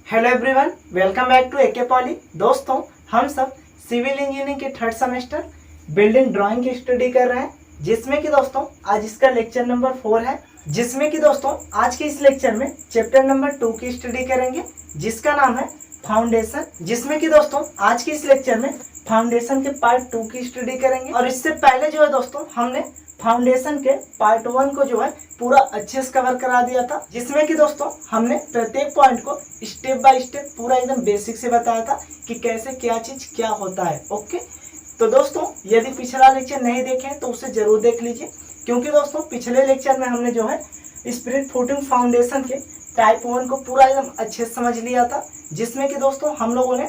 Hello everyone, welcome back to AK poly. दोस्तों, हम सब सिविल इंजीनियरिंग के थर्ड सेमेस्टर बिल्डिंग ड्राइंग की स्टडी कर रहे हैं, जिसमें कि दोस्तों आज इसका लेक्चर नंबर 4 है। जिसमें कि दोस्तों आज के इस लेक्चर में चैप्टर नंबर 2 की स्टडी करेंगे, जिसका नाम है फाउंडेशन। जिसमें कि दोस्तों आज के इस लेक्चर में फाउंडेशन के पार्ट 2 की स्टडी करेंगे। और इससे पहले जो है दोस्तों हमने फाउंडेशन के पार्ट 1 को जो है पूरा अच्छे से कवर करा दिया था, जिसमें कि दोस्तों हमने प्रत्येक पॉइंट को स्टेप बाय स्टेप पूरा एकदम बेसिक से बताया था कि कैसे क्या चीज क्या होता है। ओके, तो दोस्तों यदि पिछला लेक्चर नहीं देखे तो उसे जरूर देख लीजिए, क्योंकि दोस्तों पिछले लेक्चर में हमने जो है स्पिरिट फुटिंग फाउंडेशन के टाइप 1 को पूरा एकदम अच्छे से समझ लिया था, जिसमें कि दोस्तों हम लोगों ने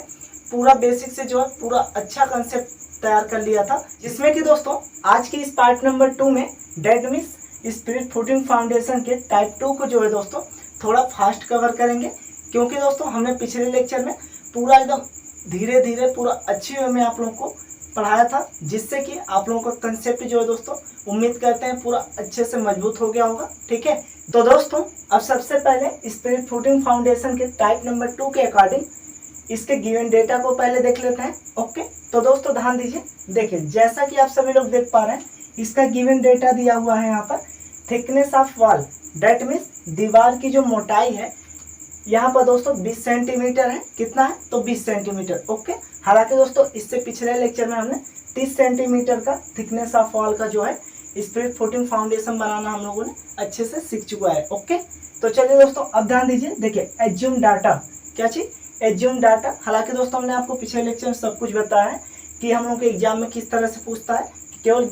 पूरा बेसिक से जो है पूरा अच्छा कंसेप्ट तैयार कर लिया था। जिसमें कि दोस्तों आज की इस पार्ट नंबर 2 में that means spirit footing foundation के टाइप 2 को जो है दोस्तों थोड़ा फास्ट कवर करेंगे, क्योंकि दोस्तों हमने पिछले लेक्चर में पूरा एकदम धीरे धीरे पूरा अच्छे वे में आप लोगों को पढ़ाया था, जिससे कि आप लोगों का कंसेप्ट जो है दोस्तों उम्मीद करते हैं पूरा अच्छे से मजबूत हो गया होगा। ठीक है, तो दोस्तों अब सबसे पहले स्पिरिट फुटिंग फाउंडेशन के टाइप नंबर 2 के अकॉर्डिंग इसके गिवन डेटा को पहले देख लेते हैं। ओके, तो दोस्तों ध्यान दीजिए, देखिए जैसा कि आप सभी लोग देख पा रहे हैं इसका गिवन डेटा दिया हुआ है यहाँ पर। Thickness of wall that means दीवार की जो मोटाई है यहाँ पर दोस्तों 20 सेंटीमीटर है। कितना है तो 20 सेंटीमीटर। ओके, हालांकि दोस्तों इससे पिछले लेक्चर में हमने 30 सेंटीमीटर का थिकनेस ऑफ वॉल का जो है स्पिरिट फुटिंग फाउंडेशन बनाना हम लोगों ने अच्छे से सीख चुका है। ओके, तो चलिए दोस्तों अब ध्यान दीजिए, देखिए एज्यूम डाटा, क्या चीज एज्यूम डाटा। हालांकि दोस्तों हमने आपको पिछले लेक्चर में सब कुछ बताया है कि हम लोग के एग्जाम में किस तरह से पूछता है, केवल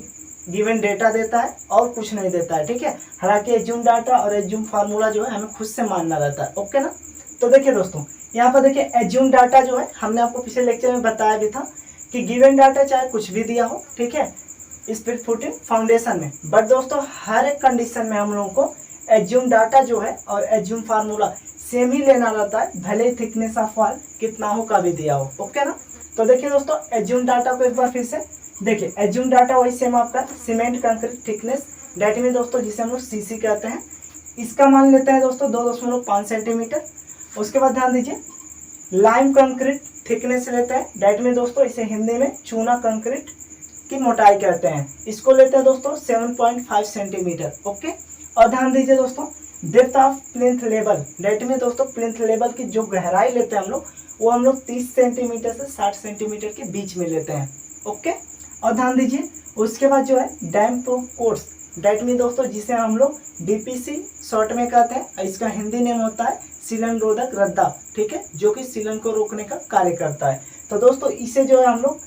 गिवन डेटा देता है और कुछ नहीं देता है। ठीक है, हालांकि एज्यूम डाटा और एज्यूम फार्मूला जो है हमें खुद से मानना रहता है। ओके ना, तो देखिए दोस्तों यहाँ पर देखिए एज्यूम डाटा जो है हमने आपको पिछले लेक्चर में बताया भी था कि गिवन डाटा चाहे कुछ भी दिया हो, ठीक है, स्पिरिट फुटिंग फाउंडेशन में, बट दोस्तों हर एक कंडीशन में हम लोगों को एज्यूम डाटा जो है और एज्यूम फार्मूला सेम ही लेना रहता है, भले ही थिकनेस ऑफ वॉल कितना हो का भी दिया हो। ओके ना, तो देखिए दोस्तों एज्यूम डाटा को एक बार फिर से देखिए। एज्यूम डाटा वही सेम आपका सीमेंट कंक्रीट थिकनेस डेट में दोस्तों जिसे हम लोग सीसी कहते हैं, इसका मान लेते हैं दोस्तों 2.5 सेंटीमीटर। उसके बाद ध्यान दीजिए लाइम कंक्रीट थिकनेस लेते हैं, डेट में दोस्तों इसे हिंदी में चूना कंक्रीट की मोटाई कहते हैं, इसको लेते हैं दोस्तों 7.5 सेंटीमीटर। ओके, और ध्यान दीजिए दोस्तों डेप्थ ऑफ प्लिंथ लेवल डेट में दोस्तों प्लिंथ लेवल की जो गहराई लेते हैं हम लोग वो हम लोग 30 सेंटीमीटर से 60 सेंटीमीटर के बीच में लेते हैं। ओके, और ध्यान दीजिए उसके बाद जो है डैम प्रूफ कोर्स डेट में दोस्तों जिसे हम लोग डीपीसी शॉर्ट में कहते हैं, इसका हिंदी नेम होता है सीलन रोधक रद्दा। ठीक है, जो कि सीलन को रोकने का कार्य करता है। तो दोस्तों इसे जो है हम लोग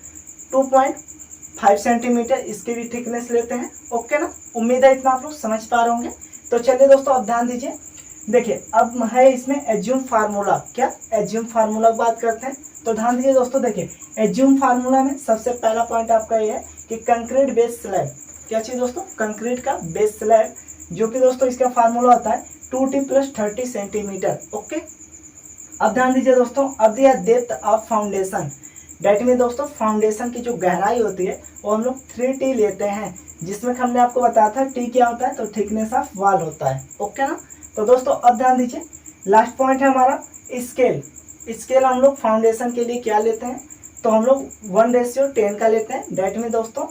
2.5 सेंटीमीटर इसकी भी थिकनेस लेते हैं। ओके ना, उम्मीद है इतना आप लोग समझ पा रहे होंगे। तो चलिए दोस्तों अब ध्यान दीजिए, देखिए अब है इसमें एज्यूम फार्मूला। क्या एज्यूम फार्मूला की बात करते हैं, तो ध्यान दीजिए दोस्तों, देखिए एज्यूम फार्मूला में सबसे पहला पॉइंट आपका ये है कि कंक्रीट बेस स्लैब, क्या चीज दोस्तों कंक्रीट का बेस स्लैब, जो कि दोस्तों इसका फार्मूला होता है 2t + 30 सेंटीमीटर। ओके, अब ध्यान दीजिए दोस्तों, अब दिया डेप्थ ऑफ फाउंडेशन डेट में दोस्तों फाउंडेशन की जो गहराई होती है वो हम लोग 3t लेते हैं, जिसमें हमने आपको बताया था t क्या होता है तो थिकनेस ऑफ वॉल होता है। ओके ना, तो दोस्तों अब ध्यान दीजिए लास्ट पॉइंट है हमारा स्केल। स्केल हम लोग फाउंडेशन के लिए क्या लेते हैं तो हम लोग 1:10 का लेते हैं, डेट में दोस्तों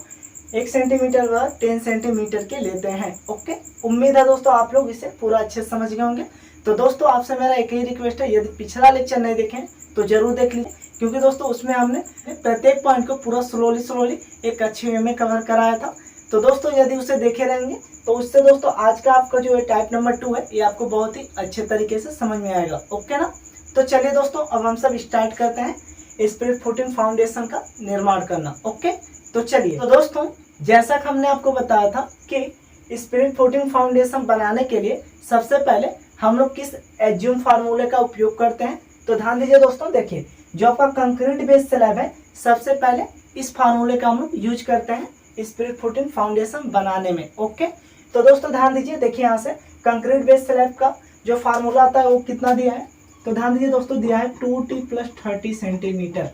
1 सेंटीमीटर व 10 सेंटीमीटर के लेते हैं। ओके, उम्मीद है दोस्तों आप लोग इसे पूरा अच्छे से समझ गए होंगे। तो दोस्तों आपसे मेरा एक ही रिक्वेस्ट है, यदि पिछला लेक्चर नहीं देखें तो जरूर देख लीजिए, क्योंकि दोस्तों उसमें हमने प्रत्येक पॉइंट को पूरा स्लोली एक अच्छे वे में कवर कराया था। तो दोस्तों यदि उसे देखे रहेंगे तो उससे दोस्तों आज का आपका जो है टाइप नंबर 2 है ये आपको बहुत ही अच्छे तरीके से समझ में आएगा। ओके ना, तो चलिए दोस्तों अब हम सब स्टार्ट करते हैं स्पिरिट फुटिंग फाउंडेशन का निर्माण करना। ओके, तो चलिए, तो दोस्तों जैसा कि हमने आपको बताया था कि स्पिरिट फुटिंग फाउंडेशन बनाने के लिए सबसे पहले हम लोग किस एज्यूम फार्मूले का उपयोग करते हैं, तो ध्यान दीजिए दोस्तों, देखिए जो आपका कंक्रीट बेस स्लैब है सबसे पहले इस फार्मूले का हम लोग यूज करते हैं स्पिरिट फुटिंग फाउंडेशन बनाने में। ओके, तो दोस्तों ध्यान दीजिए, देखिए यहाँ से कंक्रीट बेस स्लैब का जो फार्मूला आता है वो कितना दिया है, तो ध्यान दीजिए दोस्तों दिया है 2t + 30 सेंटीमीटर,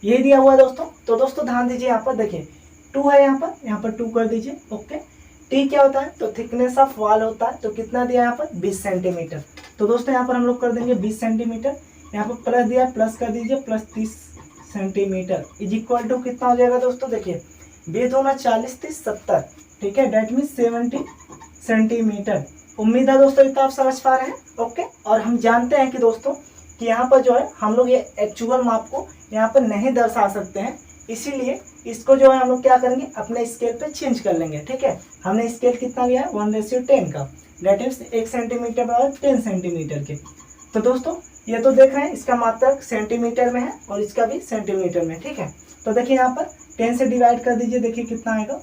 ये दिया हुआ है दोस्तों। तो दोस्तों ध्यान दीजिए यहाँ पर देखिए 2 है, यहाँ पर 2 कर दीजिए। ओके, टी क्या होता है तो थिकनेस ऑफ वॉल होता है, तो कितना दिया है यहाँ पर 20 सेंटीमीटर। तो दोस्तों यहाँ पर हम लोग कर देंगे 20 सेंटीमीटर। यहाँ पर प्लस दिया, प्लस कर दीजिए, plus 30 centimetre is equal to कितना हो जाएगा दोस्तों, देखिए 2×40 30 70, ठीक है, डेट मीन 70 सेंटीमीटर। उम्मीद है दोस्तों इतना आप समझ पा रहे हैं। ओके, और हम जानते हैं कि दोस्तों कि यहाँ पर जो है हम लोग ये एक्चुअल माप को यहाँ पर नहीं दर्शा सकते हैं, इसीलिए इसको जो है हम लोग क्या करेंगे, अपने स्केल पे चेंज कर लेंगे। ठीक है, हमने स्केल कितना लिया है 1:10 का, डेट मीन्स 1 सेंटीमीटर बराबर 10 सेंटीमीटर के। तो दोस्तों ये तो देख रहे हैं इसका मात्रक सेंटीमीटर में है और इसका भी सेंटीमीटर में। ठीक है, तो देखिए यहाँ पर 10 से डिवाइड कर दीजिए, देखिए कितना आएगा।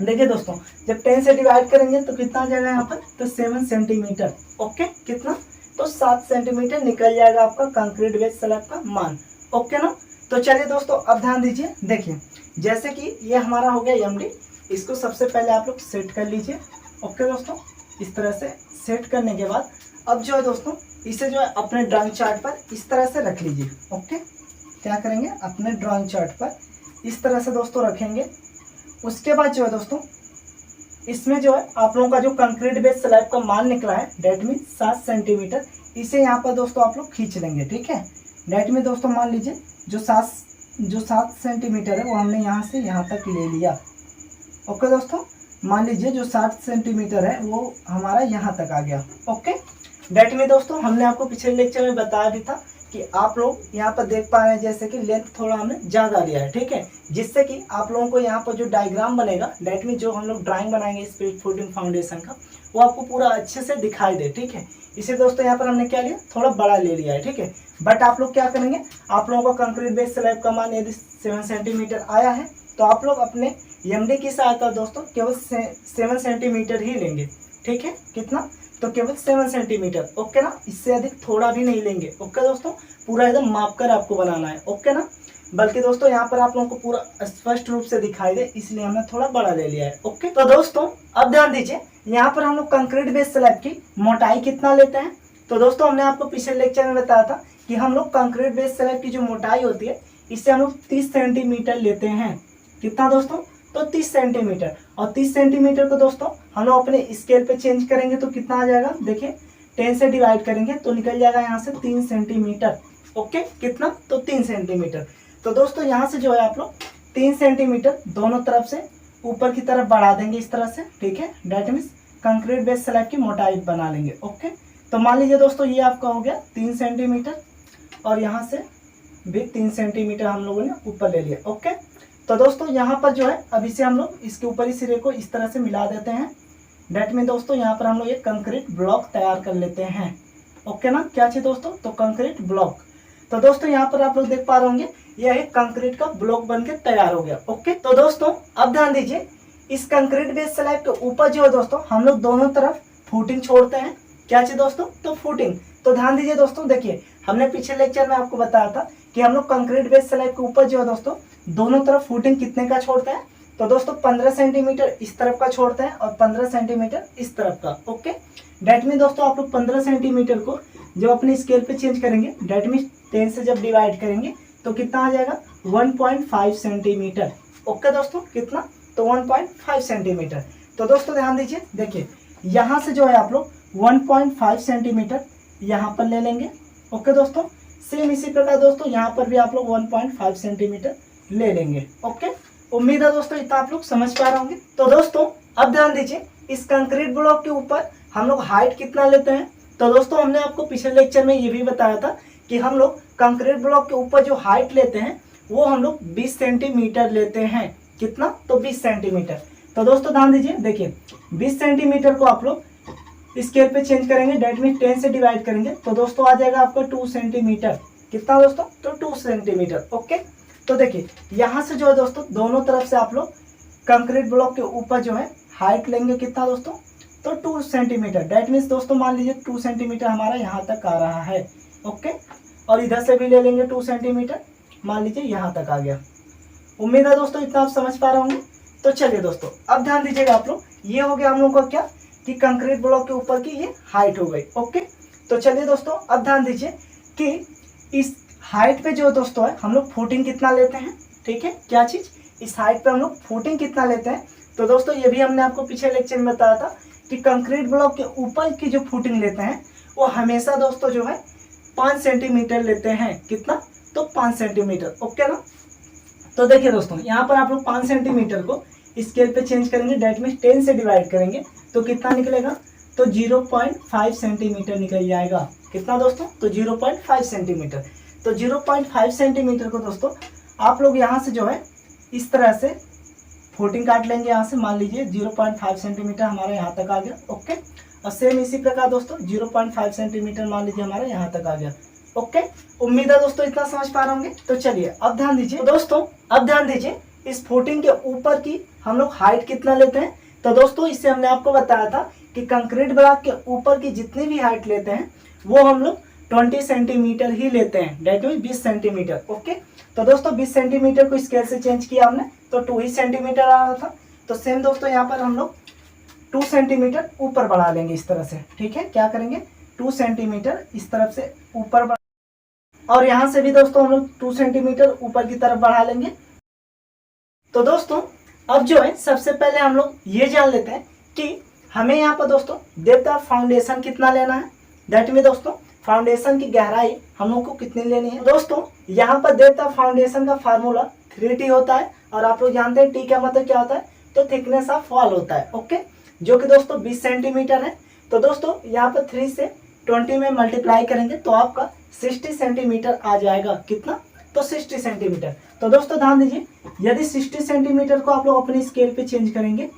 देखिए दोस्तों जब 10 से डिवाइड करेंगे तो कितना आ जाएगा यहाँ पर, तो 7 सेंटीमीटर। ओके, कितना, तो 7 सेंटीमीटर निकल जाएगा आपका कंक्रीट बेस स्लैब का मान। ओके ना, तो चलिए दोस्तों अब ध्यान दीजिए, देखिए जैसे कि ये हमारा हो गया एमडी, इसको सबसे पहले आप लोग सेट कर लीजिए। ओके दोस्तों, इस तरह से सेट करने के बाद अब जो है दोस्तों इसे जो है अपने ड्राइंग चार्ट पर इस तरह से रख लीजिए। ओके, क्या करेंगे, अपने ड्राइंग चार्ट पर इस तरह से दोस्तों रखेंगे। उसके बाद जो है दोस्तों इसमें जो है आप लोगों का जो कंक्रीट बेस स्लैब का मान निकला है, डेट मीन 7 सेंटीमीटर, इसे यहाँ पर दोस्तों आप लोग खींच लेंगे। ठीक है, डेट में दोस्तों मान लीजिए जो 7 सेंटीमीटर है वो हमने यहाँ से यहाँ तक ले लिया। ओके दोस्तों, मान लीजिए जो 7 सेंटीमीटर है वो हमारा यहाँ तक आ गया। ओके, डेट में दोस्तों हमने आपको पिछले लेक्चर में बताया भी था कि आप लोग यहाँ पर देख पा रहे हैं जैसे कि लेंथ थोड़ा हमने ज़्यादा लिया है। ठीक है, जिससे कि आप लोगों को यहाँ पर जो डायग्राम बनेगा, डेट में जो हम लोग ड्राइंग बनाएंगे स्पिरिट फूटिंग फाउंडेशन का, वो आपको पूरा अच्छे से दिखाई दे। ठीक है, इसे दोस्तों यहाँ पर हमने क्या लिया, थोड़ा बड़ा ले लिया है। ठीक है, बट आप लोग क्या करेंगे, आप लोगों का कंक्रीट बेस स्लैब का मान यदि 7 सेंटीमीटर आया है तो आप लोग अपने एमडी की सहायता दोस्तों केवल 7 सेंटीमीटर ही लेंगे। ठीक है, कितना, तो केवल 7 सेंटीमीटर। ओके ना, इससे अधिक थोड़ा भी नहीं लेंगे। ओके दोस्तों, पूरा एकदम माप कर आपको बनाना है। ओके ना, बल्कि दोस्तों यहाँ पर आप लोगों को पूरा स्पष्ट रूप से दिखाई दे इसलिए हमने थोड़ा बड़ा ले लिया है। ओके, तो दोस्तों अब ध्यान दीजिए, यहाँ पर हम लोग कंक्रीट बेस स्लैब की मोटाई कितना लेते हैं। तो दोस्तों हमने आपको पिछले लेक्चर में बताया था कि हम लोग कंक्रीट बेस स्लैब की जो मोटाई होती है इससे हम लोग 30 सेंटीमीटर लेते हैं। कितना दोस्तों, तो 30 सेंटीमीटर। और 30 सेंटीमीटर को दोस्तों हम लोग अपने स्केल पे चेंज करेंगे तो कितना आ जाएगा, देखिए 10 से डिवाइड करेंगे तो निकल जाएगा यहाँ से 3 सेंटीमीटर। ओके, कितना, तो 3 सेंटीमीटर। तो दोस्तों यहाँ से जो है आप लोग 3 सेंटीमीटर दोनों तरफ से ऊपर की तरफ बढ़ा देंगे इस तरह से। ठीक है, that means concrete base slab की मोटाई बना लेंगे। ओके, तो मान लीजिए दोस्तों ये आपका हो गया 3 सेंटीमीटर और यहाँ से भी 3 सेंटीमीटर हम लोगों ने ऊपर ले लिया। ओके, तो दोस्तों यहाँ पर जो है अब इसे हम लोग इसके ऊपरी सिरे को इस तरह से मिला देते हैं। डेट में दोस्तों यहाँ पर हम लोग एक कंक्रीट ब्लॉक तैयार कर लेते हैं। ओके ना, क्या चाहिए दोस्तों, तो कंक्रीट ब्लॉक। तो दोस्तों यहाँ पर आप लोग देख पा रहे होंगे यह एक कंक्रीट का ब्लॉक बनके तैयार हो गया। ओके, तो दोस्तों अब ध्यान दीजिए, इस कंक्रीट बेस स्लैब के ऊपर जो है दोस्तों हम लोग दोनों तरफ फुटिंग छोड़ते हैं। क्या चाहिए दोस्तों, तो फुटिंग। तो ध्यान दीजिए दोस्तों, देखिए हमने पिछले लेक्चर में आपको बताया था कि हम लोग कंक्रीट बेस स्लैब के ऊपर जो है दोस्तों दोनों तरफ फुटिंग कितने का छोड़ते हैं। तो दोस्तों 15 सेंटीमीटर इस तरफ का छोड़ते हैं और 15 सेंटीमीटर इस तरफ का। ओके, डेट में दोस्तों आप लोग 15 सेंटीमीटर को जब अपने स्केल पे चेंज करेंगे, डेट में 10 से जब डिवाइड करेंगे तो कितना आ जाएगा, 1.5 सेंटीमीटर। ओके दोस्तों, कितना, तो 1.5 सेंटीमीटर। तो दोस्तों ध्यान दीजिए, देखिए यहाँ से जो है आप लोग 1.5 सेंटीमीटर यहाँ पर ले लेंगे। ओके दोस्तों, सेम इसी प्रकार दोस्तों यहाँ पर भी आप लोग 1.5 सेंटीमीटर ले लेंगे। ओके, उम्मीद है दोस्तों इतना आप लोग समझ पा रहे होंगे। तो दोस्तों अब ध्यान दीजिए, इस कंक्रीट ब्लॉक के ऊपर हम लोग हाइट कितना लेते हैं। तो दोस्तों हमने आपको पिछले लेक्चर में ये भी बताया था कि हम लोग कंक्रीट ब्लॉक के ऊपर जो हाइट लेते हैं वो हम लोग 20 सेंटीमीटर लेते हैं। कितना, तो 20 सेंटीमीटर। तो दोस्तों ध्यान दीजिए, देखिए 20 सेंटीमीटर को आप लोग स्केल पे चेंज करेंगे, डेट में 10 से डिवाइड करेंगे तो दोस्तों आ जाएगा आपका 2 सेंटीमीटर। कितना दोस्तों, तो 2 सेंटीमीटर। ओके, तो देखिए यहाँ से जो है दोस्तों दोनों तरफ से आप लोग कंक्रीट ब्लॉक के ऊपर जो है हाइट लेंगे। कितना दोस्तों, तो 2 सेंटीमीटर। डेट मीन्स दोस्तों मान लीजिए 2 सेंटीमीटर हमारा यहाँ तक आ रहा है। ओके, और इधर से भी ले लेंगे 2 सेंटीमीटर, मान लीजिए यहाँ तक आ गया। उम्मीद है दोस्तों इतना आप समझ पा रहे होंगे। तो चलिए दोस्तों अब ध्यान दीजिएगा आप लोग, ये हो गया हम लोग का क्या, कि कंक्रीट ब्लॉक के ऊपर की ये हाइट हो गई। ओके, तो चलिए दोस्तों अब ध्यान दीजिए कि इस हाइट पे जो दोस्तों है हम लोग फुटिंग कितना लेते हैं। ठीक है, क्या चीज, इस हाइट पे हम लोग फुटिंग कितना लेते हैं। तो दोस्तों ये भी हमने आपको पिछले लेक्चर में बताया था कि कंक्रीट ब्लॉक के ऊपर की जो फुटिंग लेते हैं वो हमेशा दोस्तों जो है 5 सेंटीमीटर लेते हैं। कितना? तो 5 सेंटीमीटर। ओके ना। तो देखिए दोस्तों, यहाँ पर आप लोग 5 सेंटीमीटर को स्केल पे चेंज करेंगे, डेट मीन 10 से डिवाइड करेंगे तो कितना निकलेगा? तो 0.5 सेंटीमीटर निकल जाएगा। कितना दोस्तों? तो 0.5 सेंटीमीटर। तो 0.5 सेंटीमीटर को दोस्तों आप लोग यहाँ से जो है इस तरह से फोल्डिंग काट लेंगे। यहाँ से मान लीजिए 0.5 सेंटीमीटर हमारा यहाँ तक आ गया। ओके। और सेम इसी प्रकार दोस्तों 0.5 सेंटीमीटर मान लीजिए हमारा यहाँ तक आ गया। ओके। उम्मीद है दोस्तों इतना समझ पा रहे होंगे। तो चलिए अब ध्यान दीजिए दोस्तों, अब ध्यान दीजिए इस फुटिंग के ऊपर की हम लोग हाइट कितना लेते हैं। तो दोस्तों इससे हमने आपको बताया था कि कंक्रीट ब्लॉक के ऊपर की जितनी भी हाइट लेते हैं वो हम लोग 20 सेंटीमीटर ही लेते हैं, डेट मीन 20 सेंटीमीटर। ओके। तो दोस्तों 20 सेंटीमीटर को स्केल से चेंज किया हमने तो 2 ही सेंटीमीटर आ रहा था। तो सेम दोस्तों यहाँ पर हम लोग 2 सेंटीमीटर ऊपर बढ़ा लेंगे इस तरह से। ठीक है, क्या करेंगे? 2 सेंटीमीटर इस तरफ से ऊपर बढ़ा, और यहाँ से भी दोस्तों हम लोग 2 सेंटीमीटर ऊपर की तरफ बढ़ा लेंगे। तो दोस्तों अब जो है सबसे पहले हम लोग ये जान लेते हैं कि हमें यहाँ पर दोस्तों डेप्थ ऑफ फाउंडेशन कितना लेना है। दैट मीन दोस्तों फाउंडेशन की गहराई हम लोग को कितनी लेनी है। दोस्तों यहाँ पर डेप्थ ऑफ फाउंडेशन का फार्मूला 3T होता है, और आप लोग जानते हैं टी का मतलब क्या होता है? तो थिकनेस ऑफ वॉल होता है। ओके, जो कि दोस्तों 20 सेंटीमीटर है। तो दोस्तों यहाँ पर 3 से 20 में मल्टीप्लाई करेंगे तो आपका 60 सेंटीमीटर आ जाएगा। कितना? तो 60 सेंटीमीटर। तो दोस्तों ध्यान दीजिए, यदि 60 सेंटीमीटर को आप लोग अपने स्केल पे चेंज करेंगे,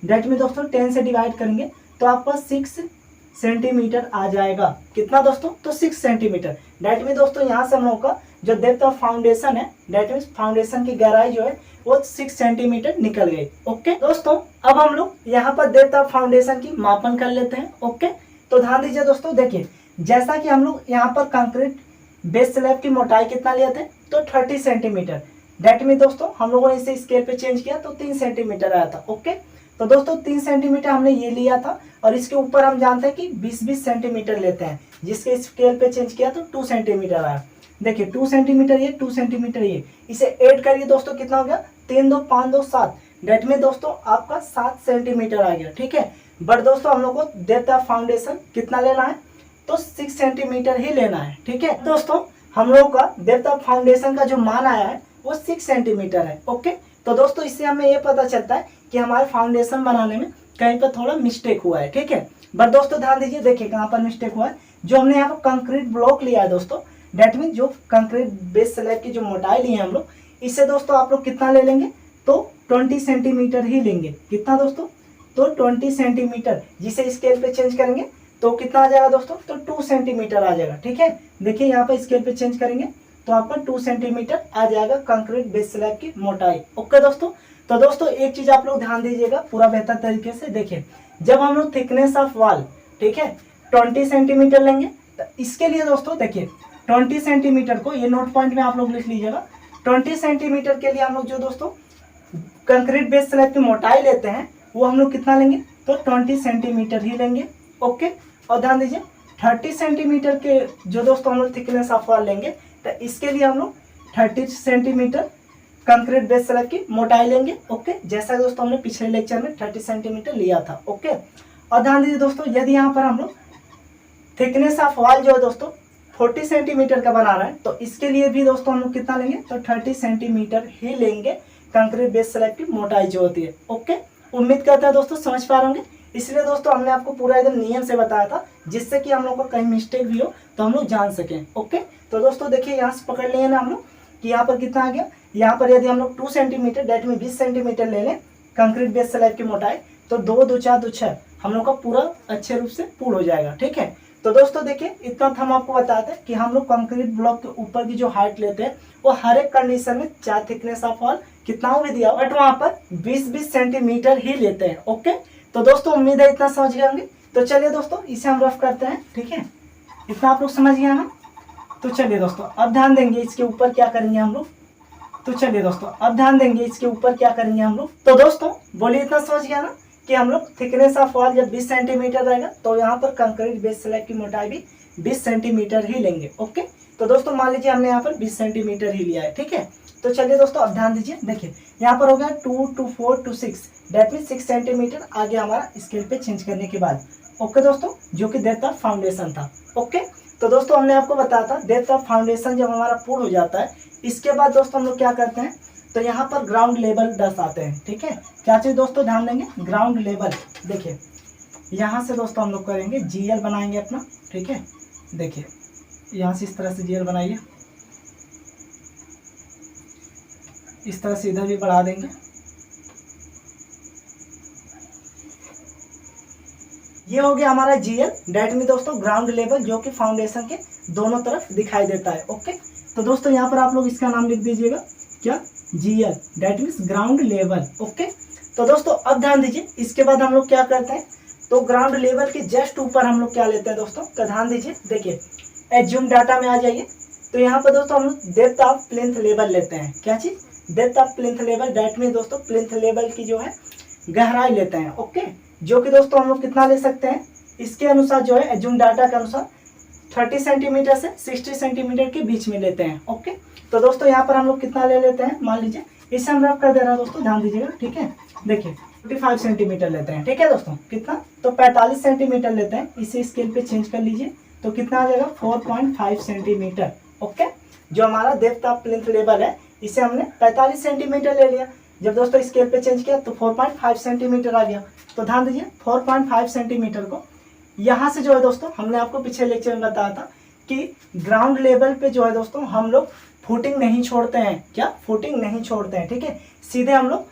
डेट में दोस्तों 10 से डिवाइड करेंगे तो आपका 6 सेंटीमीटर आ जाएगा। कितना दोस्तों? तो 6 सेंटीमीटर। डेट में दोस्तों यहाँ से हम लोग का जो डेप्थ ऑफ फाउंडेशन है, डेट मीन फाउंडेशन की गहराई जो है वो 6 सेंटीमीटर निकल गई। ओके दोस्तों, अब हम लोग यहाँ पर डेप्थ ऑफ फाउंडेशन की मापन कर लेते हैं। ओके, तो ध्यान दीजिए दोस्तों, देखिए जैसा कि हम लोग यहाँ पर कंक्रीट बेस स्लैब की मोटाई कितना लिए थे? तो 30 सेंटीमीटर। डेट में दोस्तों हम लोगों ने इसे स्केल पे चेंज किया तो 3 सेंटीमीटर आया था। ओके, तो दोस्तों 3 सेंटीमीटर हमने ये लिया था, और इसके ऊपर हम जानते हैं कि 20-20 सेंटीमीटर लेते हैं, जिसके स्केल पे चेंज किया तो 2 सेंटीमीटर आया। देखिए 2 सेंटीमीटर ये, 2 सेंटीमीटर ये, इसे ऐड करिए दोस्तों कितना हो गया? 3 2 5 2 7। डेट में दोस्तों आपका 7 सेंटीमीटर आ गया। ठीक है, बट दोस्तों हम लोग को डेप्थ ऑफ फाउंडेशन कितना लेना है? तो 6 सेंटीमीटर ही लेना है। ठीक है दोस्तों, हम लोगों का डेप्थ ऑफ फाउंडेशन का जो मान आया है वो 6 सेंटीमीटर है। ओके, तो दोस्तों इससे हमें ये पता चलता है कि हमारे फाउंडेशन बनाने में कहीं पर थोड़ा मिस्टेक हुआ है। ठीक है, बट दोस्तों ध्यान दीजिए, देखिए कहाँ पर मिस्टेक हुआ है। जो हमने यहाँ पर कंक्रीट ब्लॉक लिया है दोस्तों, डेट मीन जो कंक्रीट बेस स्लैब की जो मोटाई ली है हम लोग, इससे दोस्तों आप लोग कितना ले लेंगे? तो 20 सेंटीमीटर ही लेंगे। कितना दोस्तों? तो 20 सेंटीमीटर, जिसे स्केल पे चेंज करेंगे तो कितना आ जाएगा दोस्तों? तो 2 सेंटीमीटर आ जाएगा। ठीक है, देखिए यहाँ पर स्केल पे चेंज करेंगे तो आपका 2 सेंटीमीटर आ जाएगा कंक्रीट बेस स्लैब की मोटाई। ओके दोस्तों, तो दोस्तों एक चीज आप लोग ध्यान दीजिएगा पूरा बेहतर तरीके से। देखिए जब हम लोग थिकनेस ऑफ वॉल, ठीक है, 20 सेंटीमीटर लेंगे, तो इसके लिए दोस्तों देखिए 20 सेंटीमीटर को ये नोट पॉइंट में आप लोग लिख लीजिएगा। 20 सेंटीमीटर के लिए हम लोग जो दोस्तों कंक्रीट बेस स्लैब की मोटाई लेते हैं वो हम लोग कितना लेंगे? तो 20 सेंटीमीटर ही लेंगे। ओके, और ध्यान दीजिए 30 सेंटीमीटर के जो दोस्तों हम लोग थिकनेस ऑफ वॉल लेंगे, तो इसके लिए हम लोग 30 सेंटीमीटर कंक्रीट बेस स्लैब की मोटाई लेंगे। ओके, जैसा दोस्तों हमने पिछले लेक्चर में 30 सेंटीमीटर लिया था। ओके, और ध्यान दीजिए दोस्तों, यदि यहाँ पर हम लोग थिकनेस ऑफ वॉल जो है दोस्तों 40 सेंटीमीटर का बना रहा है, तो इसके लिए भी दोस्तों हम लोग कितना लेंगे? तो 30 सेंटीमीटर ही लेंगे कंक्रीट बेस स्लैब की मोटाई जो होती है। ओके, उम्मीद करते हैं दोस्तों समझ पा रहे होंगे। इसलिए दोस्तों हमने आपको पूरा एकदम नियम से बताया था, जिससे कि हम लोग को कहीं मिस्टेक भी हो तो हम लोग जान सकें। ओके, तो दोस्तों देखिए यहाँ से पकड़ लिए ना हम लोग कि यहाँ पर कितना आ गया। यहाँ पर यदि हम लोग 2 सेंटीमीटर, डेट में 20 सेंटीमीटर ले लें कंक्रीट बेस स्लैब की मोटाई, तो 2 2 4 2 6 हम लोग का पूरा अच्छे रूप से पूर्ण हो जाएगा। ठीक है, तो दोस्तों देखिए इतना हम आपको बताते हैं कि हम लोग कंक्रीट ब्लॉक के ऊपर की जो हाइट लेते हैं वो हर एक कंडीशन में, चाहे थिकनेस ऑफ वॉल कितना भी दिया, बट वहाँ पर 20-20 सेंटीमीटर ही लेते हैं। ओके, तो दोस्तों उम्मीद है इतना समझ गए होंगे। तो चलिए दोस्तों इसे हम रफ करते हैं। ठीक है, इतना आप लोग समझ गए ना। तो चलिए दोस्तों अब ध्यान देंगे इसके ऊपर क्या करेंगे हम लोग। तो चलिए दोस्तों अब ध्यान देंगे इसके ऊपर क्या करेंगे हम लोग। तो दोस्तों बोलिए इतना समझ गया ना कि हम लोग थिकनेस ऑफ वॉल जब 20 सेंटीमीटर रहेगा तो यहाँ पर कंक्रीट बेस स्लैब की मोटाई भी 20 सेंटीमीटर ही लेंगे। ओके, तो दोस्तों मान लीजिए हमने यहाँ पर 20 सेंटीमीटर ही लिया है। ठीक है, तो चलिए दोस्तों अब ध्यान दीजिए, देखिए यहाँ पर हो गया 2 2 4 2 6, डेट मीन 6 सेंटीमीटर आगे हमारा स्केल पे चेंज करने के बाद। ओके दोस्तों, जो कि डेप्थ ऑफ फाउंडेशन था। ओके, तो दोस्तों हमने आपको बताया था डेप्थ ऑफ फाउंडेशन जब हमारा पूर्ण हो जाता है, इसके बाद दोस्तों हम लोग क्या करते हैं, तो यहाँ पर ग्राउंड लेवल दर्शाते हैं। ठीक है, क्या चीज़ दोस्तों ध्यान देंगे, ग्राउंड लेवल। देखिए यहाँ से दोस्तों हम लोग करेंगे GL बनाएंगे अपना। ठीक है, देखिए यहाँ से इस तरह से GL बनाइए, इस तरह से इधर भी बढ़ा देंगे। ये हो गया हमारा GL, डेट में दोस्तों ग्राउंड लेवल, जो कि फाउंडेशन के दोनों तरफ दिखाई देता है। ओके, तो दोस्तों यहाँ पर आप लोग इसका नाम लिख दीजिएगा, क्या, GL, that means ground level. Okay, तो दोस्तों अब ध्यान दीजिए, इसके बाद हम लोग क्या करते हैं, तो ग्राउंड लेवल के जस्ट ऊपर हम लोग क्या लेते हैं दोस्तों, तो ध्यान दीजिए, देखिए एज्यूम डाटा में आ जाइए। तो यहाँ पर दोस्तों हम लोग डेप्थ ऑफ प्लिंथ लेवल लेते हैं। क्या चीज, डेप्थ ऑफ प्लिंथ लेवल, डेट में दोस्तों प्लिंथ लेवल की जो है गहराई लेते हैं। ओके, जो कि दोस्तों हम लोग कितना ले सकते हैं, इसके अनुसार जो है एज्यूम डाटा के अनुसार 30 सेंटीमीटर से 60 सेंटीमीटर के बीच में लेते हैं। ओके, तो दोस्तों यहाँ पर हम लोग कितना ले लेते हैं, मान लीजिए इसे हम रफ कर दे रहा है दोस्तों, ध्यान दीजिएगा। ठीक है, देखिए 45 सेंटीमीटर लेते हैं। ठीक है दोस्तों, कितना, तो 45 सेंटीमीटर लेते हैं। इसे स्केल पे चेंज कर लीजिए, तो कितना आ जाएगा, 4.5 सेंटीमीटर। ओके, जो हमारा डेप्थ ऑफ प्लिंथ लेवल है, इसे हमने 45 सेंटीमीटर ले लिया। जब दोस्तों स्केल पे चेंज किया तो 4.5 सेंटीमीटर आ गया। तो ध्यान दीजिए 4.5 सेंटीमीटर को यहाँ से जो है दोस्तों, हमने आपको पिछले लेक्चर में बताया था कि ग्राउंड लेवल पे जो है दोस्तों हम लोग फुटिंग नहीं छोड़ते हैं। क्या, फुटिंग नहीं छोड़ते हैं। ठीक है, सीधे हम लोग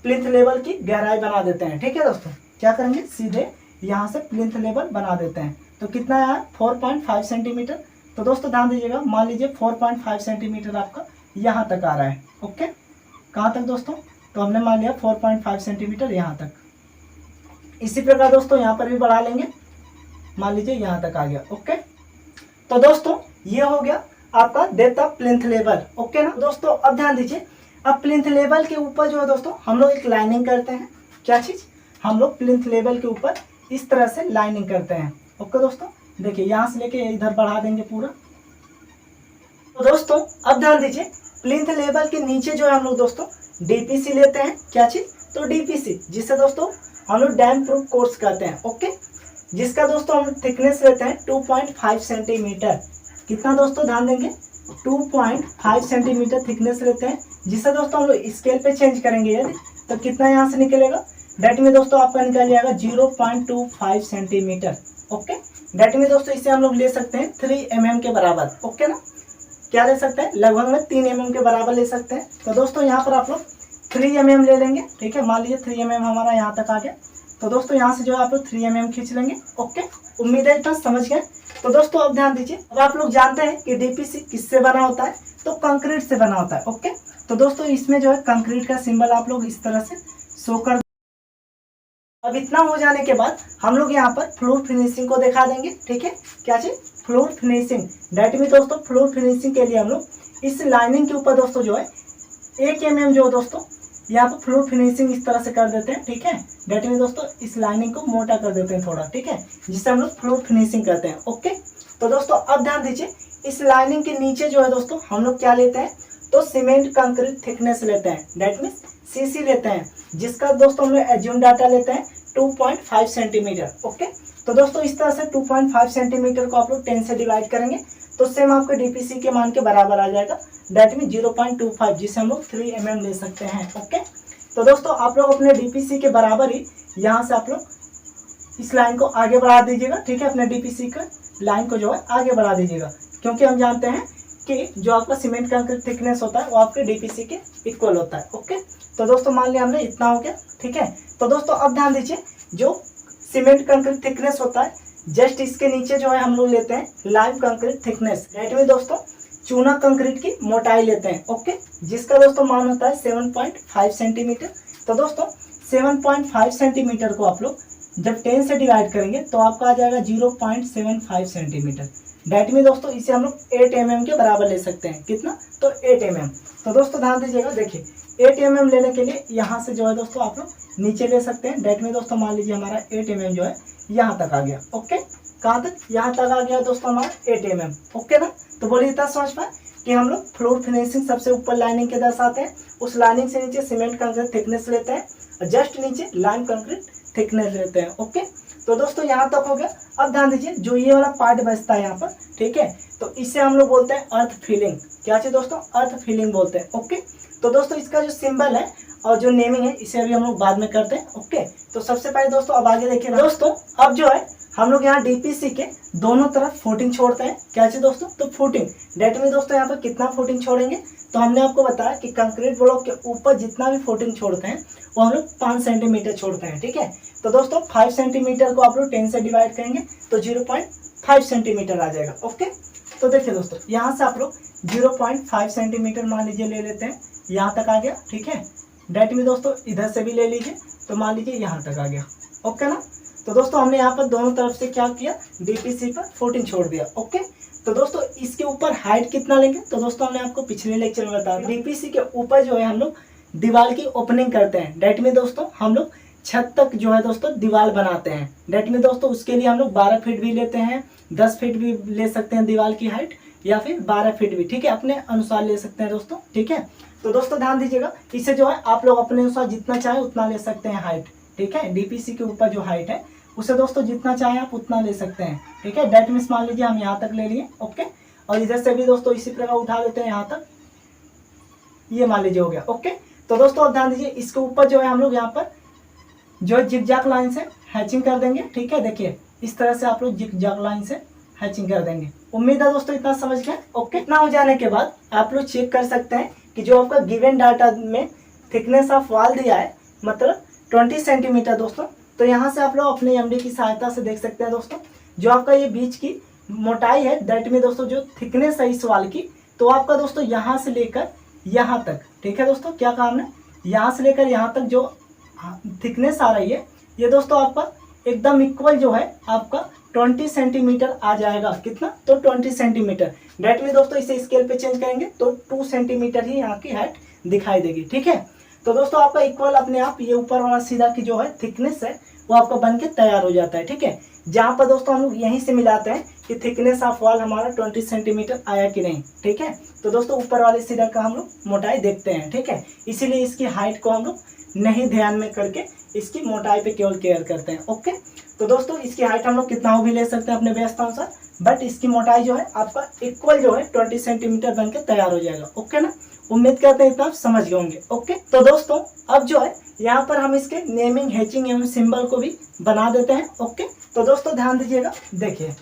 प्लिंथ लेवल की गहराई बना देते हैं। ठीक है दोस्तों, क्या करेंगे, सीधे यहाँ से प्लिंथ लेवल बना देते हैं। तो कितना आया, 4.5 सेंटीमीटर। तो दोस्तों ध्यान दीजिएगा, मान लीजिए 4.5 सेंटीमीटर आपका यहाँ तक आ रहा है। ओके, कहाँ तक दोस्तों, तो हमने मान लिया 4.5 सेंटीमीटर यहाँ तक। इसी प्रकार दोस्तों यहाँ पर भी बढ़ा लेंगे, मान लीजिए यहाँ तक आ गया। ओके, तो दोस्तों ये हो गया आपका depth of plinth level. Okay ना दोस्तों, अब ध्यान दीजिए, अब प्लिंथ लेवल के ऊपर जो है दोस्तों हम लोग एक लाइनिंग करते हैं। क्या चीज, हम लोग प्लिंथ लेवल के ऊपर इस तरह से लाइनिंग करते हैं। ओके दोस्तों, देखिए यहाँ से लेके इधर बढ़ा देंगे पूरा। तो दोस्तों अब ध्यान दीजिए, प्लिंथ लेवल के नीचे जो है हम लोग दोस्तों DPC लेते हैं। क्या चीज, तो DPC, जिससे दोस्तों हम लोग डैम प्रूफ कोर्स करते हैं। ओके, जिसका दोस्तों हम थिकनेस लेते हैं 2.5 सेंटीमीटर। कितना दोस्तों, ध्यान देंगे, 2.5 सेंटीमीटर थिकनेस लेते हैं, जिससे दोस्तों हम लोग स्केल पे चेंज करेंगे यदि, तो कितना यहाँ से निकलेगा, डेट में दोस्तों आपका निकल जाएगा 0.25 सेंटीमीटर। ओके, डेट में दोस्तों इसे हम लोग ले सकते हैं 3 mm के बराबर। ओके ना, क्या ले सकते हैं, लगभग में 3 mm के बराबर ले सकते हैं। तो दोस्तों यहाँ पर आप लोग 3 mm ले लेंगे। ठीक है, मान लीजिए 3 mm हमारा यहाँ तक आ गया। तो दोस्तों यहाँ से जो है आप लोग 3 mm खींच लेंगे। ओके, उम्मीद है इतना समझ गए। तो दोस्तों अब ध्यान दीजिए, अब आप लोग जानते हैं कि DPC किससे बना होता है, तो कंक्रीट से बना होता है। ओके, तो दोस्तों इसमें जो है कंक्रीट का सिंबल आप लोग इस तरह से शो कर। अब इतना हो जाने के बाद हम लोग यहाँ पर फ्लोर फिनिशिंग को दिखा देंगे। ठीक है, क्या चीज, फ्लोर फिनिशिंग, डेट में दोस्तों फ्लोर फिनिशिंग के लिए हम लोग इस लाइनिंग के ऊपर दोस्तों जो है 1 mm जो दोस्तों यहाँ पर फ्लोर फिनिशिंग इस तरह से कर देते हैं। ठीक है, डेट में दोस्तों इस लाइनिंग को मोटा कर देते हैं थोड़ा। ठीक है, जिससे हम लोग फ्लोर फिनिशिंग करते हैं। ओके, तो दोस्तों अब ध्यान दीजिए, इस लाइनिंग के नीचे जो है दोस्तों हम लोग क्या लेते हैं, तो सीमेंट कंक्रीट थिकनेस लेते हैं, डेट मीन्स CC लेते हैं, जिसका दोस्तों हम लोग एज्यूम डाटा लेते हैं 2.5 सेंटीमीटर। ओके, तो दोस्तों इस तरह से 2.5 सेंटीमीटर को आप लोग 10 से डिवाइड करेंगे, तो सेम आपको DPC के मान के बराबर आ जाएगा, डेट मीन 0.25, जिसे हम लोग 3 mm ले सकते हैं। ओके, तो दोस्तों आप लोग अपने DPC के बराबर ही यहाँ से आप लोग इस लाइन को आगे बढ़ा दीजिएगा। ठीक है, अपने DPC का लाइन को जो है आगे बढ़ा दीजिएगा, क्योंकि हम जानते हैं कि जो आपका सीमेंट कंक्रीट थिकनेस होता है वो आपके DPC के इक्वल होता है। ओके, तो दोस्तों मान लिया हमने इतना हो गया। ठीक है, तो दोस्तों अब ध्यान दीजिए, जो सीमेंट कंक्रीट थिकनेस होता है जस्ट इसके नीचे जो है हम लोग लेते हैं लाइम कंक्रीट थिकनेस, डेट में दोस्तों चूना कंक्रीट की मोटाई लेते हैं। ओके, जिसका दोस्तों मान होता है 7.5 सेंटीमीटर। तो दोस्तों 7.5 सेंटीमीटर को आप लोग जब 10 से डिवाइड करेंगे तो आपका आ जाएगा 0.75 सेंटीमीटर। डेट में दोस्तों इसे हम लोग 8 mm के बराबर ले सकते हैं। कितना, तो 8 mm। तो दोस्तों ध्यान दीजिएगा, देखिए 8 mm लेने के लिए यहाँ से जो है दोस्तों आप लोग नीचे ले सकते हैं। डेट में दोस्तों मान लीजिए हमारा 8 mm जो है यहाँ तक आ गया। ओके, कहाँ तक, यहाँ तक आ गया दोस्तों हमारा 8 mm। ओके ना, तो बोलिए इतना समझ पाए कि हम लोग फ्लोर फिनिशिंग सबसे ऊपर लाइनिंग के दर्शाते हैं, उस लाइनिंग से नीचे सीमेंट कंक्रीट थिकनेस लेते हैं और जस्ट नीचे लाइम कंक्रीट थिकनेस लेते हैं। ओके, तो दोस्तों यहाँ तक हो गया। अब ध्यान दीजिए जो ये वाला पार्ट बचता है यहाँ पर, ठीक है, तो इसे हम लोग बोलते हैं अर्थ फिलिंग। क्या चीज दोस्तों? अर्थ फिलिंग बोलते हैं। ओके, तो दोस्तों इसका जो सिंबल है और जो नेमिंग है इसे अभी हम लोग बाद में करते हैं। ओके, तो सबसे पहले दोस्तों अब आगे देखिए दोस्तों, अब जो है हम लोग यहाँ डीपीसी के दोनों तरफ फुटिंग छोड़ते हैं। क्या चीज दोस्तों? तो फुटिंग। डेट में दोस्तों यहाँ पर कितना फुटिंग छोड़ेंगे? तो हमने आपको बताया कि कंक्रीट ब्लॉक के ऊपर जितना भी फुटिंग छोड़ते हैं वो हम लोग 5 सेंटीमीटर छोड़ते हैं। ठीक है, तो दोस्तों 5 सेंटीमीटर को आप लोग 10 से डिवाइड करेंगे तो 0.5 सेंटीमीटर आ जाएगा। ओके, तो देखिए दोस्तों यहाँ से आप लोग 0.5 सेंटीमीटर मान लीजिए ले लेते हैं, यहाँ तक आ गया। ठीक है, डेट में दोस्तों इधर से भी ले लीजिए तो मान लीजिए यहाँ तक आ गया। ओके ना, तो दोस्तों हमने यहाँ पर दोनों तरफ से क्या किया? डीपीसी पर फुटिंग छोड़ दिया। ओके, तो दोस्तों इसके ऊपर हाइट कितना लेंगे? तो दोस्तों हमने आपको पिछले लेक्चर में बताया डीपीसी के ऊपर जो है हम लोग दीवार की ओपनिंग करते हैं। डेट में दोस्तों हम लोग छत तक जो है दोस्तों दीवार बनाते हैं। डेट में दोस्तों उसके लिए हम लोग 12 फीट भी लेते हैं, 10 फीट भी ले सकते हैं दीवार की हाइट, या फिर 12 फीट भी, ठीक है, अपने अनुसार ले सकते हैं दोस्तों। ठीक है, तो दोस्तों ध्यान दीजिएगा इसे जो है आप लोग अपने अनुसार जितना चाहे उतना ले सकते हैं हाइट। ठीक है, डीपीसी के ऊपर जो हाइट है उसे दोस्तों जितना चाहे आप उतना ले सकते हैं। ठीक है, डेट मीन्स मान लीजिए हम यहाँ तक ले लिए। ओके, और इधर से भी दोस्तों इसी प्रकार उठा लेते हैं यहाँ तक, ये मान लीजिए हो गया। ओके, तो दोस्तों अब ध्यान दीजिए इसके ऊपर जो है हम लोग यहाँ पर जो जिगजैग लाइन से हैचिंग कर देंगे। ठीक है, देखिए इस तरह से आप लोग जिगजैग लाइन से हैचिंग कर देंगे। उम्मीद है दोस्तों इतना समझ गए। ओके, इतना हो जाने के बाद आप लोग चेक कर सकते हैं कि जो आपका गिवन डाटा में थिकनेस ऑफ वॉल दिया है मतलब 20 सेंटीमीटर दोस्तों, तो यहाँ से आप लोग अपने एमडी की सहायता से देख सकते हैं दोस्तों जो आपका ये बीच की मोटाई है, दैट में दोस्तों जो थिकनेस है इस वॉल की, तो आपका दोस्तों यहाँ से लेकर यहाँ तक, ठीक है दोस्तों, क्या कहा हमने, यहाँ से लेकर यहाँ तक जो थिकनेस आ रही है ये दोस्तों आपका एकदम इक्वल जो है आपका 20 सेंटीमीटर आ जाएगा। कितना? तो 20 सेंटीमीटर। डेट में दोस्तों इसे स्केल पे चेंज करेंगे तो 2 सेंटीमीटर ही यहाँ की हाइट दिखाई देगी। ठीक है, तो दोस्तों आपका इक्वल अपने आप ये ऊपर वाला सीधा की जो है थिकनेस है वो आपका बन के तैयार हो जाता है। ठीक है, जहाँ पर दोस्तों हम लोग यहीं से मिलाते हैं कि थिकनेस ऑफ वॉल हमारा 20 सेंटीमीटर आया कि नहीं। ठीक है, तो दोस्तों ऊपर वाले सीधा का हम लोग मोटाई देखते हैं। ठीक है, इसीलिए इसकी हाइट को हम लोग नहीं ध्यान में करके इसकी मोटाई पे केवल केयर करते हैं। ओके, तो दोस्तों इसकी हाइट हम लोग कितना भी ले सकते हैं अपने व्यवस्थानुसार, बट इसकी मोटाई जो है आपका इक्वल जो है 20 सेंटीमीटर बन के तैयार हो जाएगा। ओके ना, उम्मीद करते हैं इतना आप समझ गए होंगे। ओके, तो दोस्तों अब जो है यहाँ पर हम इसके नेमिंग, हैचिंग एवं सिंबल को भी बना देते हैं। ओके, तो दोस्तों ध्यान दीजिएगा, देखिए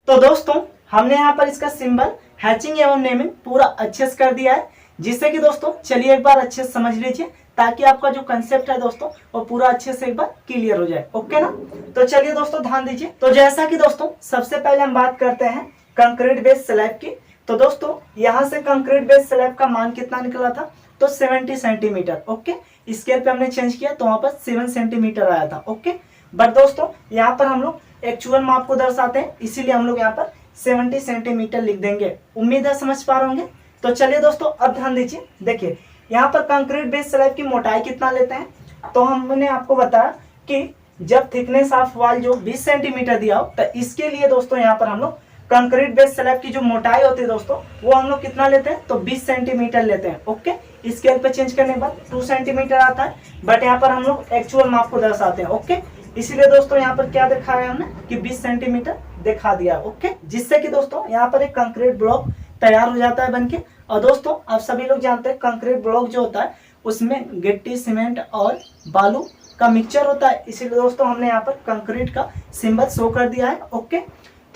तो दोस्तों हमने यहाँ पर इसका सिंबल, हैचिंग एवं नेमिंग पूरा अच्छे से कर दिया है, जिससे कि दोस्तों चलिए एक बार अच्छे से समझ लीजिए ताकि आपका जो कंसेप्ट है दोस्तों वो पूरा अच्छे से एक बार क्लियर हो जाए। ओके ना, तो चलिए दोस्तों ध्यान दीजिए। तो जैसा कि दोस्तों सबसे पहले हम बात करते हैं कंक्रीट बेस स्लैब की। तो दोस्तों यहाँ से कंक्रीट बेस स्लैब का मान कितना निकला था? तो 70 सेंटीमीटर। ओके, स्केल पे हमने चेंज किया तो वहां पर 7 सेंटीमीटर आया था। ओके, बट दोस्तों यहाँ पर हम लोग एक्चुअल माप को दर्शाते हैं, इसीलिए हम लोग यहाँ पर 70 सेंटीमीटर लिख देंगे। उम्मीद है समझ पा रहे होंगे। तो चलिए दोस्तों अब ध्यान दीजिए, देखिए यहाँ पर कंक्रीट बेस स्लैब की मोटाई कितना लेते हैं? तो हमने आपको बताया कि जब थिकनेस ऑफ वॉल जो 20 सेंटीमीटर दिया हो तो इसके लिए दोस्तों यहाँ पर हम लोग कंक्रीट बेस स्लैब की जो मोटाई होती है दोस्तों वो हम लोग कितना लेते हैं? तो 20 सेंटीमीटर लेते हैं। ओके, स्केल पे चेंज करने के बाद 2 सेंटीमीटर आता है, बट यहाँ पर हम लोग एक्चुअल माप को दर्शाते हैं। ओके, इसीलिए दोस्तों यहाँ पर क्या दिखाया है हमने कि 20 सेंटीमीटर दिखा दिया। ओके, जिससे कि दोस्तों यहाँ पर एक कंक्रीट ब्लॉक तैयार हो जाता है बनके। और दोस्तों आप सभी लोग जानते हैं कंक्रीट ब्लॉक जो होता है उसमें गिट्टी, सीमेंट और बालू का मिक्सचर होता है, इसीलिए दोस्तों हमने यहाँ पर कंक्रीट का सिंबल शो कर दिया है। ओके,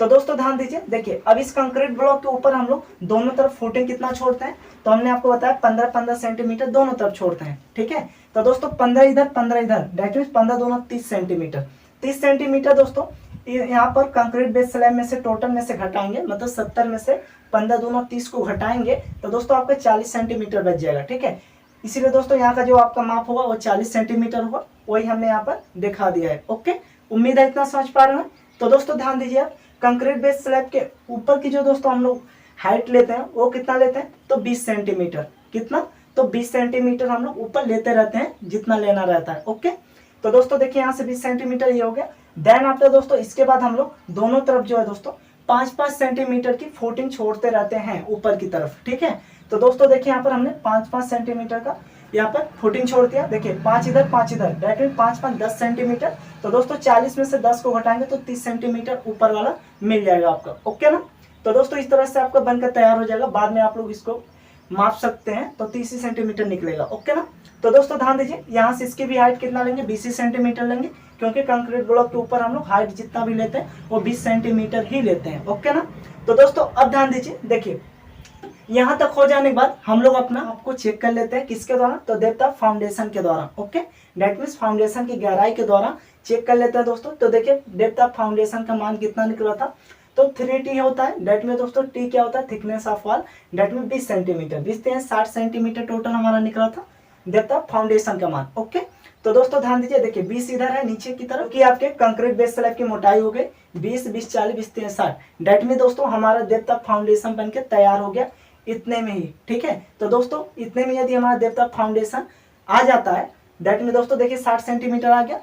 तो दोस्तों ध्यान दीजिए, देखिए अब इस कंक्रीट ब्लॉक के ऊपर हम लोग दोनों तरफ फुटिंग कितना छोड़ते हैं? तो हमने आपको बताया 15-15 सेंटीमीटर दोनों तरफ छोड़ते हैं। ठीक है, तो दोस्तों 15 इधर 15 इधर, दैट मीन्स 15 दोनों 30 सेंटीमीटर। 30 सेंटीमीटर दोस्तों यहाँ पर कंक्रीट बेस स्लैब में से टोटल में से घटाएंगे, मतलब 70 में से 15 दोनों 30 को घटाएंगे तो दोस्तों आपका 40 सेंटीमीटर बच जाएगा। ठीक है, इसीलिए दोस्तों यहाँ का जो आपका माप होगा वो 40 सेंटीमीटर होगा, वही हमने यहाँ पर दिखा दिया है। ओके, उम्मीद है इतना समझ पा रहे हैं। तो दोस्तों ध्यान दीजिए आप, कंक्रीट बेस स्लैब के ऊपर की जो दोस्तों हम लोग हाइट लेते हैं वो कितना लेते हैं, तो 20 सेंटीमीटर। कितना, तो 20 सेंटीमीटर हम लोग ऊपर लेते रहते हैं, जितना लेना रहता है। ओके, तो दोस्तों देखिए यहाँ से 20 सेंटीमीटर ये हो गया। देन आफ्टर दोस्तों इसके बाद हम लोग दोनों तरफ जो है दोस्तों 5-5 सेंटीमीटर की फुटिंग छोड़ते रहते हैं ऊपर की तरफ। ठीक है, तो दोस्तों देखिए यहाँ पर हमने 5-5 सेंटीमीटर का यहाँ पर फुटिंग छोड़ दिया। देखिए 5 इधर 5 इधर, दैट मीन 5-5 10 सेंटीमीटर। तो दोस्तों 40 में से 10 को घटाएंगे तो 30 सेंटीमीटर ऊपर वाला मिल जाएगा आपका। ओके ना, तो दोस्तों इस तरह से आपका बनकर तैयार हो जाएगा। बाद में आप लोग इसको माप सकते हैं तो 30 सेंटीमीटर निकलेगा। ओके ना, तो दोस्तों ध्यान दीजिए यहाँ से इसकी भी हाइट कितना लेंगे, 20 सेंटीमीटर लेंगे, क्योंकि कंक्रीट ब्लॉक के ऊपर हम लोग हाइट जितना भी लेते हैं वो 20 सेंटीमीटर ही लेते हैं। ओके ना, तो दोस्तों अब ध्यान दीजिए, देखिए यहाँ तक हो जाने के बाद हम लोग अपना आपको चेक कर लेते हैं किसके द्वारा, तो डेप्थ ऑफ फाउंडेशन के द्वारा। ओके, दैट मीन्स फाउंडेशन की गहराई के द्वारा चेक कर लेते हैं दोस्तों। तो देखिए डेप्थ ऑफ फाउंडेशन का मान कितना निकला था, तो 3t होता है। डेट में दोस्तों t क्या होता है, थिकनेस ऑफ वॉल, डेट में 20 सेंटीमीटर, 60 सेंटीमीटर टोटल हमारा निकला था डेप्थ ऑफ फाउंडेशन का मान। ओके, तो दोस्तों ध्यान दीजिए, देखिए 20 इधर है नीचे की तरफ, कि आपके कंक्रीट बेस स्लैब की मोटाई हो गई 20, 20, 40, 20, 60। डेट में दोस्तों हमारा डेप्थ ऑफ फाउंडेशन बनके तैयार हो गया इतने में ही। ठीक है, तो दोस्तों इतने में यदि हमारा डेप्थ ऑफ फाउंडेशन आ जाता है, डेट में दोस्तों देखिए 60 सेंटीमीटर आ गया,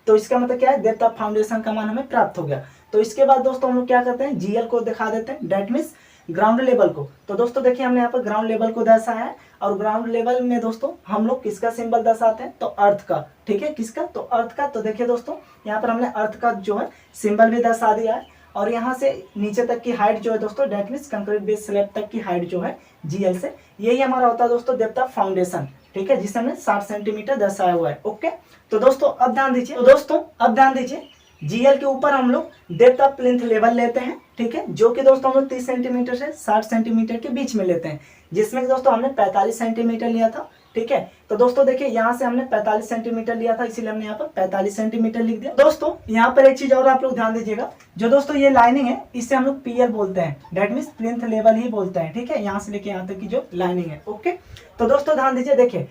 तो इसका मतलब क्या है, डेप्थ ऑफ फाउंडेशन का मान हमें प्राप्त हो गया। तो इसके बाद दोस्तों हम लोग क्या करते हैं, जीएल को दिखा देते हैं, डेट मीन्स ग्राउंड लेवल को। तो दोस्तों देखिए हमने यहाँ पर ग्राउंड लेवल को दर्शाया है, और ग्राउंड लेवल में दोस्तों हम लोग किसका सिंबल दर्शाते हैं, तो अर्थ का। ठीक है, किसका, तो अर्थ का। तो देखिए दोस्तों यहाँ पर हमने अर्थ का जो है सिंबल भी दर्शा दिया है, और यहाँ से नीचे तक की हाइट जो है दोस्तों, that means concrete base slab तक की हाइट जो है जीएल से, यही हमारा होता है दोस्तों डेप्थ ऑफ फाउंडेशन। ठीक है, जिसे हमने 60 सेंटीमीटर दर्शाया हुआ है। ओके, तो दोस्तों अब ध्यान दीजिए, जीएल के ऊपर हम लोग डेप्थ ऑफ प्लिंथ लेवल लेते हैं। ठीक है, जो कि दोस्तों हम लोग 30 सेंटीमीटर से 60 सेंटीमीटर के बीच में लेते हैं, जिसमें कि दोस्तों हमने 45 सेंटीमीटर लिया था। ठीक है, तो दोस्तों देखिए यहाँ से हमने 45 सेंटीमीटर लिया था, इसीलिए हमने यहाँ पर 45 सेंटीमीटर लिख दिया। दोस्तों यहाँ पर एक चीज और आप लोग ध्यान दीजिएगा, जो दोस्तों ये लाइनिंग है इसे हम लोग पीएल बोलते हैं, डेट मीन्स प्लिंथ लेवल ही बोलते हैं। ठीक है, यहाँ से लेके यहाँ तक की जो लाइनिंग है। ओके, तो दोस्तों ध्यान दीजिए, देखिए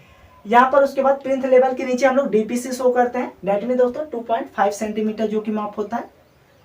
यहाँ पर उसके बाद प्लिंथ लेवल के नीचे हम लोग डीपीसी शो करते हैं, डेट में दोस्तों 2.5 सेंटीमीटर जो कि माप होता है।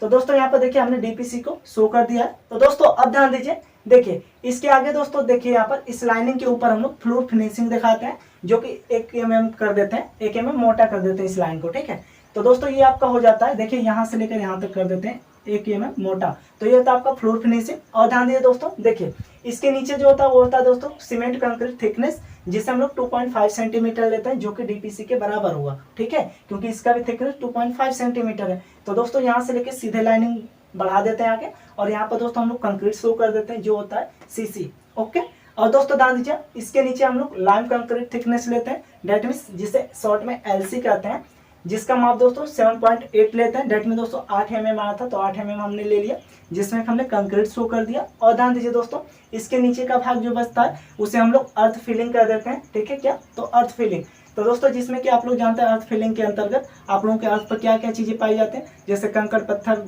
तो दोस्तों यहाँ पर देखिए हमने डीपीसी को शो कर दिया है। तो दोस्तों अब ध्यान दीजिए, देखिए इसके आगे दोस्तों देखिए यहाँ पर इस लाइनिंग के ऊपर हम लोग फ्लोर फिनिशिंग दिखाते हैं, जो कि 1 mm कर देते हैं, 1 mm मोटा कर देते हैं इस लाइन को। ठीक है, तो दोस्तों ये आपका हो जाता है, देखिए यहाँ से लेकर यहाँ तक कर देते हैं 1 mm मोटा, तो ये होता है आपका फ्लोर फिनिशिंग। और ध्यान दीजिए दोस्तों, देखिए इसके नीचे जो होता है वो होता है दोस्तों सीमेंट कंक्रीट थिकनेस, जिसे हम लोग 2.5 सेंटीमीटर लेते हैं, जो कि डीपीसी के बराबर होगा। ठीक है, क्योंकि इसका भी थिकनेस 2.5 सेंटीमीटर है। तो दोस्तों यहाँ से लेके सीधे लाइनिंग बढ़ा देते हैं आगे, और यहाँ पर दोस्तों हम लोग कंक्रीट शो कर देते हैं, जो होता है सीसी। ओके, और दोस्तों ध्यान दीजिए, इसके नीचे हम लोग लाइम कंक्रीट थिकनेस लेते हैं, डेट मीन्स जिसे शॉर्ट में एलसी कहते हैं, जिसका माप दोस्तों 7.8 लेते हैं। डेट में दोस्तों 8 mm आया था, तो 8 mm हमने ले लिया, जिसमें हमने कंक्रीट शो कर दिया। और ध्यान दीजिए दोस्तों, इसके नीचे का भाग जो बचता है उसे हम लोग अर्थ फिलिंग कर देते हैं। ठीक है, क्या, तो अर्थ फिलिंग। तो दोस्तों जिसमें कि आप लोग जानते हैं अर्थ फिलिंग के अंतर्गत आप लोगों के अर्थ पर क्या क्या चीजें पाई जाती हैं, जैसे कंकड़, पत्थर,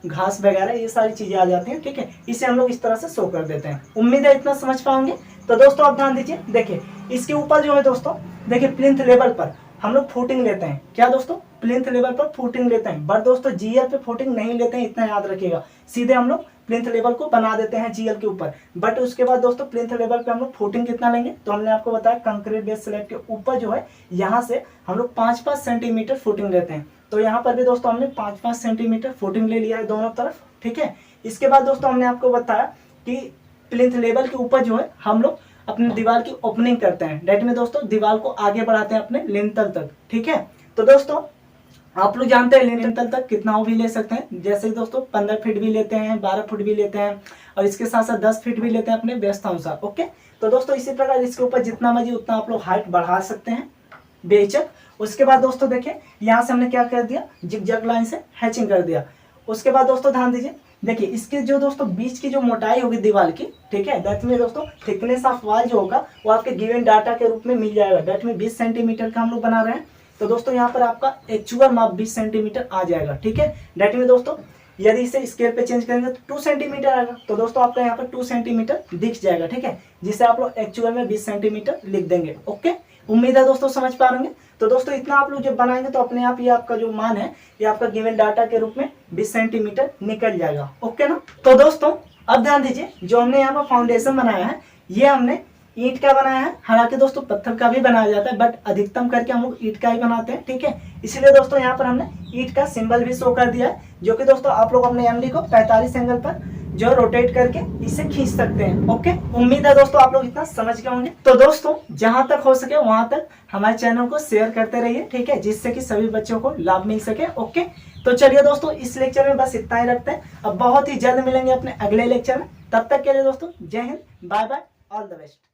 घास वगैरह, ये सारी चीजें आ जाती हैं। ठीक है, इसे हम लोग इस तरह से शो कर देते हैं। उम्मीद है इतना समझ पाओगे। तो दोस्तों अब ध्यान दीजिए, देखिए इसके ऊपर जो है दोस्तों, देखिए प्लिंथ लेवल पर हम लोग फुटिंग लेते हैं। क्या दोस्तों, प्लिंथ लेवल पर फुटिंग लेते हैं, बट दोस्तों जीएल पे फुटिंग नहीं लेते हैं, इतना याद रखिएगा। सीधे हम लोग प्लिंथ लेवल को बना देते हैं जीएल के ऊपर, बट उसके बाद दोस्तों प्लिंथ लेवल पे हम लोग फुटिंग कितना लेंगे, तो हमने आपको बताया कंक्रीट बेस स्लैब के ऊपर जो है यहाँ से हम लोग 5-5 सेंटीमीटर फुटिंग लेते हैं। तो यहाँ पर भी दोस्तों हमने 5-5 सेंटीमीटर फुटिंग ले लिया है दोनों तरफ। ठीक है, इसके बाद दोस्तों हमने आपको बताया कि प्लिंथ लेवल के ऊपर जो है हम लोग अपने दीवार की ओपनिंग करते हैं, डेट में दोस्तों दीवार को आगे बढ़ाते हैं अपने लिंटल तक। ठीक है, तो दोस्तों आप लोग जानते हैं लिंटल तक कितना भी ले सकते हैं, जैसे दोस्तों 15 फीट भी लेते हैं, 12 फुट भी लेते हैं, और इसके साथ साथ 10 फीट भी लेते हैं अपने व्यवस्थानुसार। ओके, तो दोस्तों इसी प्रकार इसके ऊपर जितना मर्जी उतना आप लोग हाइट बढ़ा सकते हैं बेशक। उसके बाद दोस्तों देखिए यहाँ से हमने क्या कर दिया, जिगजैग लाइन से हैचिंग कर दिया। उसके बाद दोस्तों ध्यान दीजिए, देखिए इसके जो दोस्तों बीच की जो मोटाई होगी दीवार की, ठीक है, दैट में दोस्तों थिकनेस ऑफ वॉल जो होगा वो आपके गिवन डाटा के रूप में मिल जाएगा। दैट में 20 सेंटीमीटर का हम लोग बना रहे हैं, तो दोस्तों यहाँ पर आपका एक्चुअल माप 20 सेंटीमीटर आ जाएगा। ठीक है, दैट में दोस्तों यदि इसे स्केल पे चेंज करेंगे तो 2 सेंटीमीटर आएगा। तो दोस्तों आपका यहाँ पर 2 सेंटीमीटर दिख जाएगा, ठीक है, जिसे आप लोग एक्चुअल में 20 सेंटीमीटर लिख देंगे। ओके, उम्मीद है दोस्तों समझ पा रहे होंगे। तो दोस्तों इतना आप लोग जब बनाएंगे तो अपने आप ये आपका जो मान है ये आपका गिवन डाटा के रूप में 20 सेंटीमीटर निकल जाएगा। ओके ना। तो दोस्तों अब ध्यान दीजिए, जो हमने यहाँ पर फाउंडेशन बनाया है ये हमने ईंट का बनाया है। हालांकि दोस्तों पत्थर का भी बनाया जाता है, बट अधिकतम करके हम लोग ईंट का ही बनाते हैं, ठीक है। इसलिए दोस्तों यहाँ पर हमने ईंट का सिंबल भी शो कर दिया है, जो कि दोस्तों आप लोग अपने एमडी को 45 एंगल पर जो रोटेट करके इसे खींच सकते हैं। ओके, उम्मीद है दोस्तों आप लोग इतना समझ गए होंगे। तो दोस्तों जहां तक हो सके वहां तक हमारे चैनल को शेयर करते रहिए, ठीक है, जिससे कि सभी बच्चों को लाभ मिल सके। ओके, तो चलिए दोस्तों इस लेक्चर में बस इतना ही रखते हैं। अब बहुत ही जल्द मिलेंगे अपने अगले लेक्चर में। तब तक के लिए दोस्तों जय हिंद, bye bye, all the best.